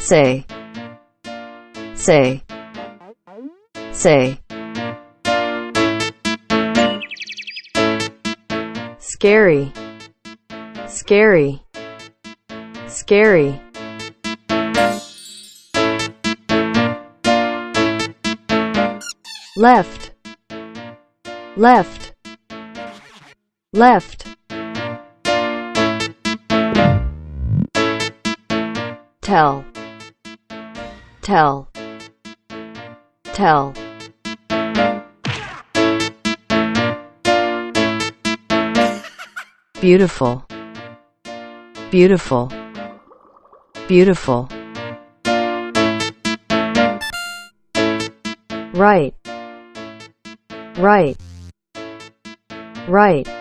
say, say, say. Scary, scary, scary. Left, left, left. Tell, tell, tell. Beautiful, beautiful, beautiful. Right, right, right.